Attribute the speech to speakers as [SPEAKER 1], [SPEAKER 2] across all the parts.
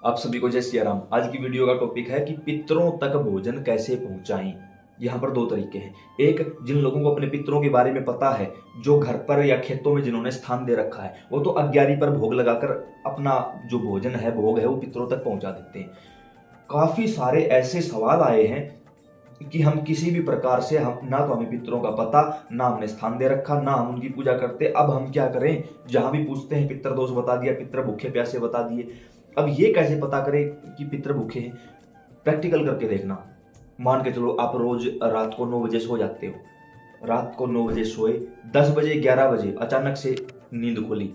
[SPEAKER 1] आप सभी को जय सिया राम। आज की वीडियो का टॉपिक है कि पितरों तक भोजन कैसे पहुंचाएं। यहाँ पर दो तरीके हैं। एक, जिन लोगों को अपने पितरों के बारे में पता है, जो घर पर या खेतों में जिन्होंने स्थान दे रखा है, वो तो अग्यारी पर भोग लगाकर अपना जो भोजन है, भोग है, वो पितरों तक पहुंचा देते हैं। काफी सारे ऐसे सवाल आए हैं कि हम किसी भी प्रकार से, हम ना तो हमें पितरों का पता, ना हमने स्थान दे रखा, ना हम उनकी पूजा करते, अब हम क्या करें। जहां भी पूछते हैं पितर दोष बता दिया, पितर भूखे प्यासे बता दिए। अब ये कैसे पता करें कि पितर भूखे हैं? प्रैक्टिकल करके देखना। मान के चलो आप रोज रात को 9 बजे सो जाते हो, रात को 9 बजे सोए, 10 बजे 11 बजे अचानक से नींद खुली,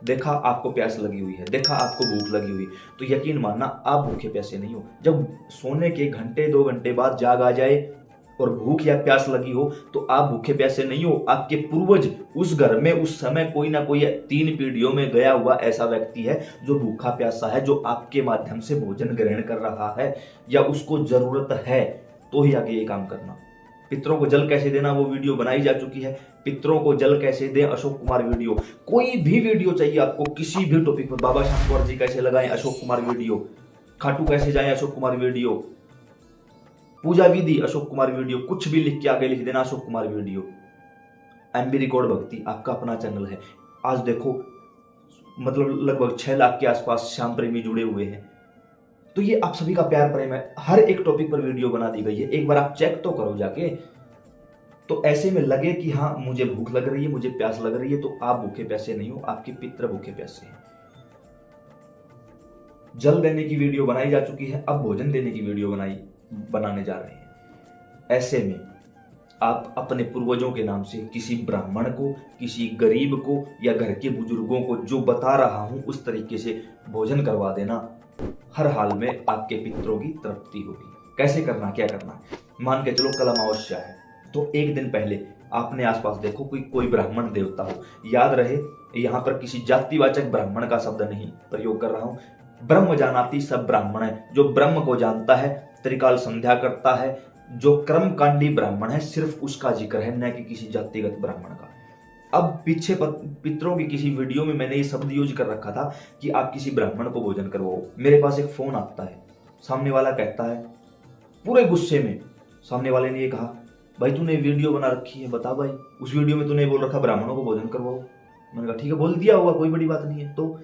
[SPEAKER 1] देखा आपको प्यास लगी हुई है, देखा आपको भूख लगी हुई, तो यकीन मानना आप भूखे प्यासे नहीं हो। जब सोने के घंटे 2 घंटे बाद जाग आ जाए और भूख या प्यास लगी हो, तो आप भूखे प्यासे नहीं हो। आपके पूर्वज उस घर में उस समय कोई ना कोई 3 पीढ़ियों में गया हुआ ऐसा व्यक्ति है जो भूखा प्यासा है, जो आपके माध्यम से भोजन ग्रहण कर रहा है या उसको जरूरत है, तो ही आगे ये काम करना। पितरों को जल कैसे देना, वो वीडियो बनाई जा चुकी है। पितरों को जल कैसे दें, अशोक कुमार वीडियो। कोई भी वीडियो चाहिए आपको किसी भी टॉपिक पर, बाबा शांतवर जी कैसे लगाएं, अशोक कुमार वीडियो। खाटू कैसे जाएं, अशोक कुमार वीडियो। पूजा विधि, अशोक कुमार वीडियो। कुछ भी लिख के आगे लिख देना, Ashok Kumar video. MB record भक्ति आपका अपना चैनल है। आज देखो मतलब लगभग 6 लाख के आसपास श्याम प्रेमी जुड़े हुए हैं। तो ये आप सभी का प्यार प्रेम है। हर एक टॉपिक पर वीडियो बना दी गई है, एक बार आप चेक तो करो जाके। तो ऐसे में लगे कि हाँ मुझे भूख लग रही है, मुझे प्यास लग रही है, तो आप भूखे प्यासे नहीं हो, आपके पितर भूखे प्यासे हैं। जल देने की वीडियो बनाई जा चुकी है, अब भोजन देने की वीडियो बनाने जा रहे हैं। ऐसे में आप अपने पूर्वजों के नाम से किसी ब्राह्मण को, किसी गरीब को या घर के बुजुर्गों को, जो बता रहा हूं उस तरीके से भोजन करवा देना। हर हाल में आपके पितरों की तृप्ति होगी। कैसे करना, क्या करना? मान के चलो कल अमावस्या है, तो एक दिन पहले आपने आसपास देखो कोई ब्राह्मण देवता हो। याद रहे, यहाँ पर किसी जातिवाचक ब्राह्मण का शब्द नहीं प्रयोग कर रहा हूं। ब्रह्म जानाति सब ब्राह्मण है। जो ब्रह्म को जानता है, त्रिकाल संध्या करता है, जो कर्मकांडी ब्राह्मण है, सिर्फ उसका जिक्र है, न कि किसी जातिगत ब्राह्मण का। अब पीछे पितरों की किसी वीडियो में मैंने ये शब्द यूज कर रखा था कि आप किसी ब्राह्मण को भोजन करवाओ। मेरे पास एक फोन आता है, सामने वाला कहता है पूरे गुस्से में, सामने वाले ने ये कहा, भाई तूने वीडियो बना रखी है, बता भाई उस वीडियो में तूने बोल रखा ब्राह्मणों को भोजन करवाओ। मैंने कहा ठीक है, बोल दिया होगा, कोई बड़ी बात नहीं है। तो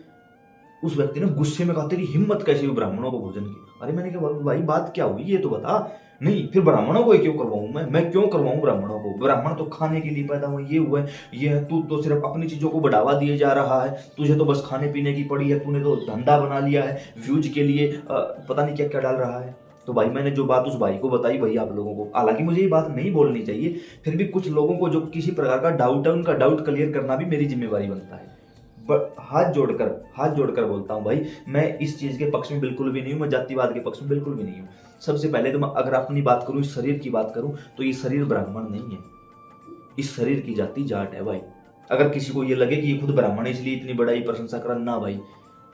[SPEAKER 1] उस व्यक्ति ने गुस्से में कहा, तेरी हिम्मत कैसी हुई ब्राह्मणों को भोजन की? अरे मैंने कहा भाई बात क्या हुई ये तो बता। नहीं, फिर ब्राह्मणों को क्यों करवाऊं? मैं क्यों करवाऊं ब्राह्मणों को? ब्राह्मण तो खाने के लिए पैदा हुए, ये हुआ है, ये है। तू तो सिर्फ अपनी चीजों को बढ़ावा दिए जा रहा है, तुझे तो बस खाने पीने की पड़ी है, तूने तो धंधा बना लिया है व्यूज के लिए, पता नहीं क्या क्या डाल रहा है। तो भाई मैंने जो बात उस भाई को बताई वही आप लोगों को, हालांकि मुझे ये बात नहीं बोलनी चाहिए, फिर भी कुछ लोगों को जो किसी प्रकार का डाउट है, उनका डाउट क्लियर करना भी मेरी जिम्मेवारी बनता है। हाथ जोड़कर बोलता हूँ भाई, मैं इस चीज के पक्ष में बिल्कुल भी नहीं हूँ, मैं जातिवाद के पक्ष में बिल्कुल भी नहीं हूँ। सबसे पहले तो मैं अगर अपनी बात करूँ, इस शरीर की बात करूँ, तो ये शरीर ब्राह्मण नहीं है, इस शरीर की जाति जाट है भाई। अगर किसी को ये लगे कि ये खुद ब्राह्मण है इसलिए इतनी बड़ाई प्रशंसा कर, ना भाई,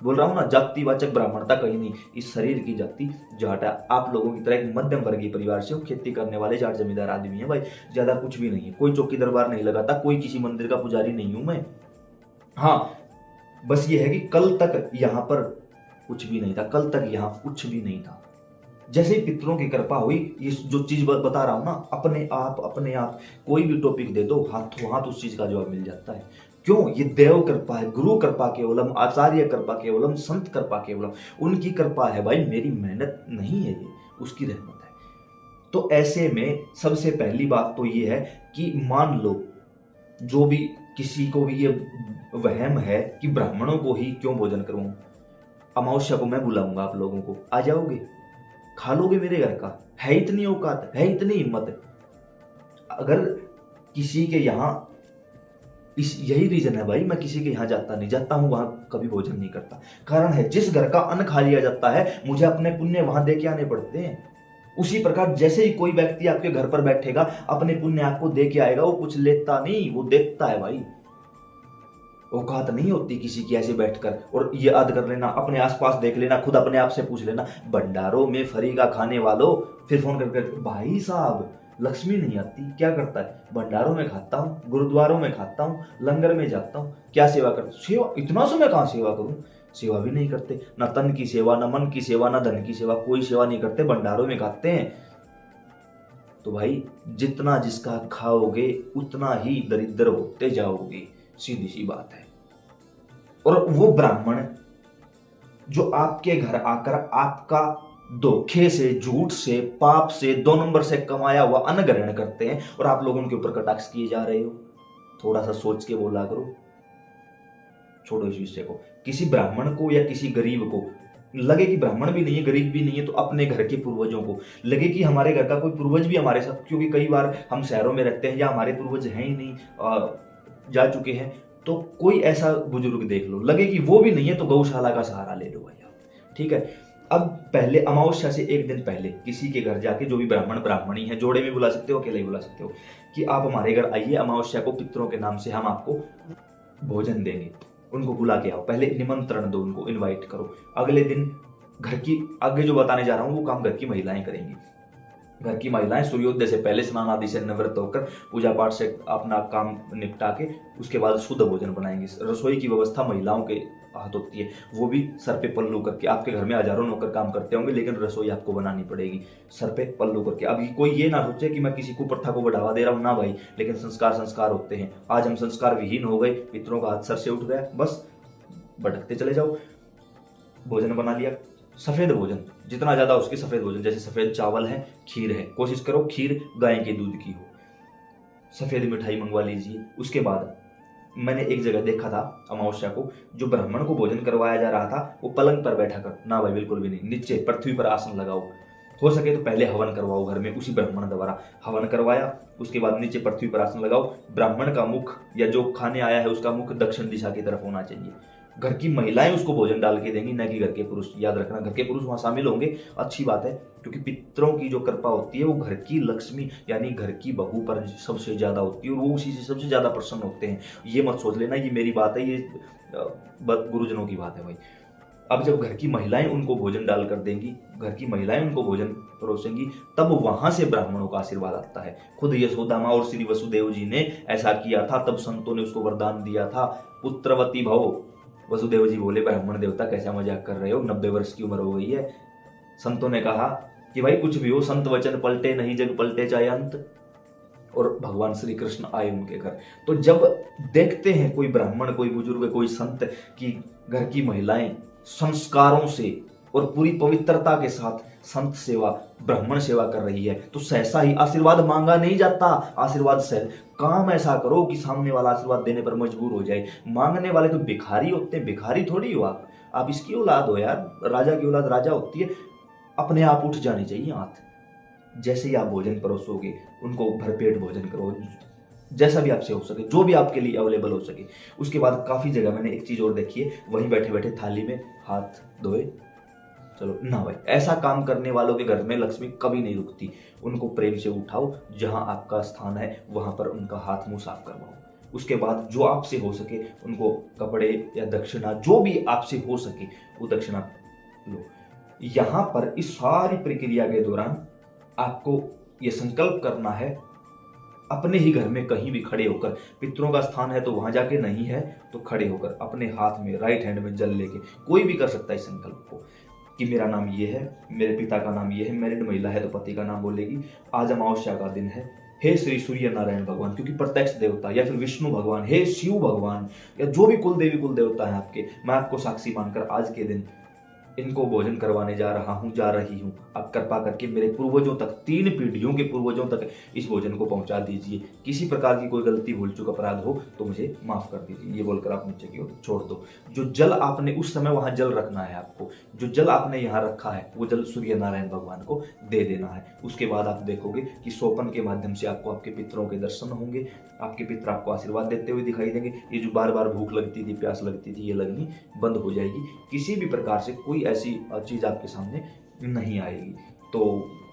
[SPEAKER 1] बोल रहा हूँ ना, जातिवाचक ब्राह्मणता कहीं नहीं, इस शरीर की जाति जाट है। आप लोगों की तरह एक मध्यम वर्गीय परिवार से हूँ, खेती करने वाले जाट जमींदार आदमी है भाई, ज्यादा कुछ भी नहीं है। कोई चौकी दरबार नहीं लगाता, कोई किसी मंदिर का पुजारी नहीं हूं मैं। हाँ, बस ये है कि कल तक यहाँ पर कुछ भी नहीं था, कल तक यहाँ कुछ भी नहीं था। जैसे ही पितरों की कृपा हुई, ये जो चीज बता रहा हूं ना, अपने आप कोई भी टॉपिक दे दो, हाथों हाथ उस चीज का जवाब मिल जाता है। क्यों? ये देव कृपा है, गुरु कृपा केवलम, आचार्य कृपा केवलम, संत कृपा केवलम। उनकी कृपा है भाई, मेरी मेहनत नहीं है, ये उसकी रहमत है। तो ऐसे में सबसे पहली बात तो ये है कि मान लो जो भी किसी को भी ये वहम है कि ब्राह्मणों को ही क्यों भोजन करूं, अमावस्या को मैं बुलाऊंगा आप लोगों को, आ जाओगे, खा लोगे मेरे घर का? है इतनी औकात, है इतनी हिम्मत? अगर किसी के यहाँ यही रीजन है भाई, मैं किसी के यहाँ जाता हूँ वहां कभी भोजन नहीं करता। कारण है, जिस घर का अन्न खा लिया जाता है, मुझे अपने पुण्य वहां दे के आने पड़ते हैं। उसी प्रकार जैसे ही कोई व्यक्ति आपके घर पर बैठेगा, अपने पुण्य आपको दे के आएगा, वो कुछ लेता नहीं, वो देता है भाई। औकात नहीं होती किसी की ऐसे बैठकर। और ये याद कर लेना, अपने आसपास देख लेना, खुद अपने आप से पूछ लेना, भंडारों में फरीगा खाने वालों, फिर फोन करके भाई साहब लक्ष्मी नहीं आती, क्या करता है? भंडारों में खाता हूँ, गुरुद्वारों में खाता हूँ, लंगर में जाता हूँ, क्या सेवा करता हूँ? सेवा? इतना समय कहाँ सेवा करूँ? सेवा भी नहीं करते, ना तन की सेवा, ना मन की सेवा, ना धन की सेवा, कोई सेवा नहीं करते, भंडारों में खाते हैं। तो भाई जितना जिसका खाओगे उतना ही दरिद्र होते जाओगे, सीधी सी बात है। और वो ब्राह्मण जो आपके घर आकर आपका धोखे से, झूठ से, पाप से, 2 नंबर से कमाया हुआ अन्न ग्रहण करते हैं और आप लोग उनके ऊपर कटाक्ष किए जा रहे हो, थोड़ा सा सोच के बोला करो। छोड़ो इस विषय को। किसी ब्राह्मण को या किसी गरीब को लगे कि ब्राह्मण भी नहीं है, गरीब भी नहीं है, तो अपने घर के पूर्वजों को लगे कि हमारे घर का कोई पूर्वज भी हमारे साथ, क्योंकि कई बार हम शहरों में रहते हैं या हमारे पूर्वज हैं ही नहीं, जा चुके हैं, तो कोई ऐसा बुजुर्ग देख लो, लगे कि वो भी नहीं है, तो गौशाला का सहारा ले लो भैया, ठीक है। अब पहले अमावस्या से एक दिन पहले किसी के घर जाके, जो भी ब्राह्मण ब्राह्मणी है, जोड़े में बुला सकते हो, अकेले ही बुला सकते हो, कि आप हमारे घर आइए, अमावस्या को पितरों के नाम से हम आपको भोजन देंगे। उनको बुला के आओ, पहले निमंत्रण दो, उनको इनवाइट करो। अगले दिन घर की, आगे जो बताने जा रहा हूँ वो काम घर की महिलाएं करेंगी। घर की महिलाएं सूर्योदय से पहले स्नान आदि से निवृत्त होकर पूजा पाठ से अपना काम निपटा के उसके बाद शुद्ध भोजन बनाएंगे। रसोई की व्यवस्था महिलाओं के हाथ होती है, वो भी सर पे पल्लू करके। आपके घर में हजारों नौकर काम करते होंगे, लेकिन रसोई आपको बनानी पड़ेगी सर पे पल्लू करके। अभी कोई ये ना सोचे कि मैं किसी कुप्रथा को बढ़ावा दे रहा हूँ, ना भाई, लेकिन संस्कार संस्कार होते हैं। आज हम संस्कार विहीन हो गए, पितरों का हाथ सर से उठ गया, बस भटकते चले जाओ। भोजन बना लिया, सफेद भोजन जितना ज्यादा उसके सफेद भोजन, जैसे सफेद चावल है, खीर है, कोशिश करो खीर गाय के दूध की हो, सफेद मिठाई मंगवा लीजिए। उसके बाद मैंने एक जगह देखा था अमावस्या को, जो ब्राह्मण को भोजन करवाया जा रहा था वो पलंग पर बैठा कर, ना भाई बिल्कुल भी नहीं, नीचे पृथ्वी पर आसन लगाओ। हो सके तो पहले हवन करवाओ घर में, उसी ब्राह्मण द्वारा हवन करवाया, उसके बाद नीचे पृथ्वी पर आसन लगाओ। ब्राह्मण का मुख या जो खाने आया है उसका मुख दक्षिण दिशा की तरफ होना चाहिए। घर की महिलाएं उसको भोजन डाल के देंगी, न कि घर के पुरुष। याद रखना, घर के पुरुष वहां शामिल होंगे, अच्छी बात है, क्योंकि पितरों की जो कृपा होती है वो घर की लक्ष्मी यानी घर की बहू पर सबसे ज्यादा होती है, और वो उसी से सबसे ज्यादा प्रसन्न होते हैं। ये मत सोच लेना ये मेरी बात है, ये गुरुजनों की बात है भाई। अब जब घर की महिलाएं उनको भोजन डालकर देंगी, घर की महिलाएं उनको भोजन परोसेंगी, तब वहां से ब्राह्मणों का आशीर्वाद आता है। खुद यशोदा मां और श्री वसुदेव जी ने ऐसा किया था, तब संतों ने उसको वरदान दिया था, पुत्रवती भव। वसुदेव जी बोले, ब्राह्मण देवता कैसा मजाक कर रहे हो, 90 वर्ष की उम्र हो गई है। संतों ने कहा कि भाई कुछ भी हो, संत वचन पलटे नहीं, जग पलटे चाहे अंत। और भगवान श्री कृष्ण आए उनके घर। तो जब देखते हैं कोई ब्राह्मण, कोई बुजुर्ग, कोई संत की घर की महिलाएं संस्कारों से और पूरी पवित्रता के साथ संत सेवा, ब्राह्मण सेवा कर रही है, तो सहसा ही आशीर्वाद मांगा नहीं जाता, आशीर्वाद से काम ऐसा करो कि सामने वाला आशीर्वाद देने पर मजबूर हो जाए। मांगने वाले तो भिखारी होते हैं, भिखारी थोड़ी हो आप इसकी औलाद हो यार, राजा की औलाद राजा होती है। अपने आप उठ जानी चाहिए हाथ। जैसे ही आप भोजन परोसोगे उनको भरपेट भोजन करो, जैसा भी आपसे हो सके, जो भी आपके लिए अवेलेबल हो सके। उसके बाद काफी जगह मैंने एक चीज और देखी है, वहीं बैठे बैठे थाली में हाथ धोए चलो ना भाई। ऐसा काम करने वालों के घर में लक्ष्मी कभी नहीं रुकती। उनको प्रेम से उठाओ, जहां आपका स्थान है वहां पर उनका हाथ मुंह साफ करवाओ। उसके बाद जो आपसे हो सके उनको कपड़े या दक्षिणा, जो भी आपसे हो सके वो दक्षिणा लो। यहां पर इस सारी प्रक्रिया के दौरान आपको यह संकल्प करना है, अपने ही घर में कहीं भी खड़े होकर, पितरों का स्थान है तो वहां जाके, नहीं है तो खड़े होकर अपने हाथ में, राइट हैंड में जल लेके, कोई भी कर सकता है इस संकल्प को कि मेरा नाम ये है, मेरे पिता का नाम ये है, मैरिड महिला है तो पति का नाम बोलेगी, आज अमावस्या का दिन है, हे श्री सूर्य नारायण भगवान, क्योंकि प्रत्यक्ष देवता, या फिर विष्णु भगवान, हे शिव भगवान, या जो भी कुल देवी कुल देवता है आपके, मैं आपको साक्षी मानकर आज के दिन इनको भोजन करवाने जा रहा हूं, जा रही हूं। आप कृपा करके मेरे पूर्वजों तक, 3 पीढ़ियों के पूर्वजों तक इस भोजन को पहुंचा दीजिए। किसी प्रकार की कोई गलती, भूल चूक, अपराध हो तो मुझे माफ कर दीजिए। ये बोलकर आप नीचे की ओर छोड़ दो। जो जल आपने उस समय वहां जल रखना है आपको, जो जल आपने यहाँ रखा है वो जल सूर्य नारायण भगवान को दे देना है। उसके बाद आप देखोगे कि सोपन के माध्यम से आपको आपके पितरों के दर्शन होंगे, आपके पितर आपको आशीर्वाद देते हुए दिखाई देंगे। ये जो बार बार भूख लगती थी, प्यास लगती थी, ये लगनी बंद हो जाएगी। किसी भी प्रकार से कोई ऐसी चीज आपके सामने नहीं आएगी। तो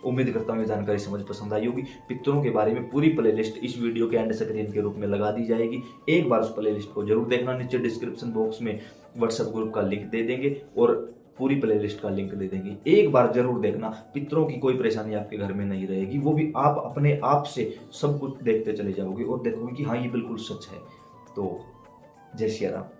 [SPEAKER 1] उम्मीद करता हूँ ये जानकारी समझ पसंद आई होगी। पितरों के बारे में पूरी प्लेलिस्ट इस वीडियो के एंड स्क्रीन के रूप में लगा दी जाएगी। एक बार उस प्लेलिस्ट को जरूर देखना। नीचे डिस्क्रिप्शन बॉक्स में व्हाट्सएप ग्रुप का लिंक दे देंगे और पूरी प्लेलिस्ट का लिंक दे देंगे। एक बार जरूर देखना, पितरों की कोई परेशानी आपके घर में नहीं रहेगी। वो भी आप अपने आप से सब कुछ देखते चले जाओगे और देखोगे कि हाँ ये बिल्कुल सच है। तो जय श्री राम।